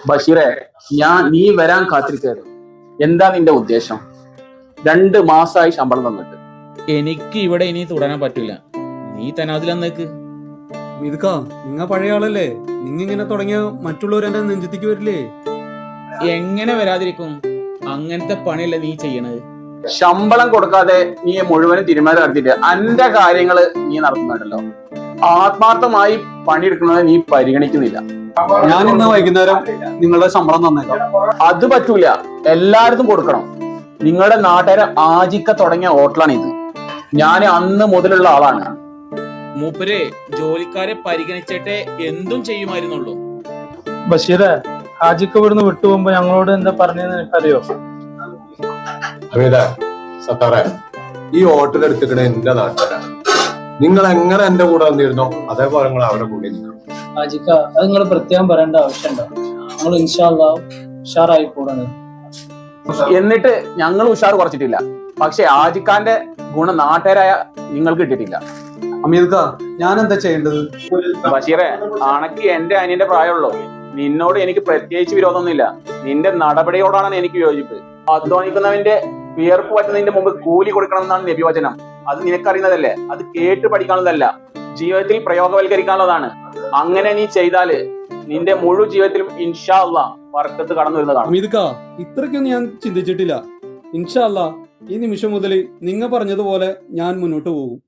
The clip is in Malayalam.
ബഷീറെ, നീ വരാൻ കാത്തിരിക്കായിരുന്നു. എന്താ നിന്റെ ഉദ്ദേശം? 2 മാസമായി ശമ്പളം തന്നിട്ട്. എനിക്ക് ഇവിടെ ഇനി തുടരാൻ പറ്റൂല. നീ തനാതിലെന്നേക്ക്. മിതുക്ക, നിങ്ങ പഴയ ആളല്ലേ? നിങ്ങ ഇങ്ങനെ തുടങ്ങിയ മറ്റുള്ളവർ എന്റെ നെഞ്ചത്തേക്ക് വരില്ലേ? എങ്ങനെ വരാതിരിക്കും? അങ്ങനത്തെ പണിയല്ലേ നീ ചെയ്യണത്. ശമ്പളം കൊടുക്കാതെ നീ മുഴുവനും തീരുമാനം നടത്തിയിട്ട് എന്റെ കാര്യങ്ങള് നീ നടത്തുന്നുണ്ടല്ലോ. ആത്മാർത്ഥമായി പണിയെടുക്കുന്നത് നീ പരിഗണിക്കുന്നില്ല. ഞാൻ ഇന്ന് വൈകുന്നേരം നിങ്ങളുടെ ശമ്പളം തന്നേക്കാം. അത് പറ്റൂല, എല്ലായിടത്തും കൊടുക്കണം. നിങ്ങളുടെ നാട്ടുകാരെ ആജിക്ക തുടങ്ങിയ ഹോട്ടലാണ് ഇത്. ഞാൻ അന്ന് മുതലുള്ള ആളാണ്. മൂപ്പരെ ജോലിക്കാരെ പരിഗണിച്ചിട്ടേ എന്തും ചെയ്യുമായിരുന്നുള്ളൂ. ബഷീറെ, ഹാജിക്ക് ഇവിടുന്ന് വിട്ടുപോകുമ്പോ ഞങ്ങളോട് എന്താ പറഞ്ഞതെന്ന് എനിക്കറിയോ? അമീത, സത്താറെ, ഈ ഹോട്ടൽ എടുത്തിട്ട് എന്റെ നാട്ടുകാരാണ്. നിങ്ങൾ എങ്ങനെ എന്റെ കൂടെ വന്നിരുന്നോ അതേപോലെ നിങ്ങൾ അവരുടെ കൂടെ നിൽക്കണം. ഹാജിക്ക, അത് നിങ്ങൾ പ്രത്യേകം പറയേണ്ട ആവശ്യമുണ്ടോ? നമ്മൾ ഇൻഷാ അല്ലാഹ് ഉഷാറായി കൂടാണ്. എന്നിട്ട് ഞങ്ങൾ ഉഷാർ കുറച്ചിട്ടില്ല. പക്ഷെ ആജിക്കാന്റെ ഗുണം നാട്ടുകാരായ നിങ്ങൾക്ക് കിട്ടിയിട്ടില്ല. അമീദ്ക്ക, ഞാൻ എന്താ ചെയ്യേണ്ടത്? ബഷീറെ, അണക്ക് എന്റെ അനിയന്റെ പ്രായമുള്ളൂ. നിന്നോട് എനിക്ക് പ്രത്യേകിച്ച് വിരോധമൊന്നുമില്ല. നിന്റെ നടപടിയോടാണ് എനിക്ക് യോജിപ്പ്. അധ്വാനിക്കുന്നവന്റെ വിയർപ്പ് പറ്റുന്നതിന്റെ മുമ്പ് കൂലി കൊടുക്കണം എന്നാണ് നബിവചനം. അത് നിനക്കറിയുന്നതല്ലേ? അത് കേട്ട് പഠിക്കാനുള്ളതല്ല, ജീവിതത്തിൽ പ്രയോഗവൽക്കരിക്കാനുള്ളതാണ്. അങ്ങനെ നീ ചെയ്താല് നിന്റെ മുഴുവൻ ജീവിതത്തിലും ഇൻഷാ അല്ലാഹ് ബർക്കത്ത് കടന്നു വരുന്നതാണ്. അമീദ്ക്ക, ഇത്രയ്ക്കൊന്നും ഞാൻ ചിന്തിച്ചിട്ടില്ല. ഇൻഷാ അല്ലാഹ് ഈ നിമിഷം മുതൽ നിങ്ങൾ പറഞ്ഞതുപോലെ ഞാൻ മുന്നോട്ട് പോകും.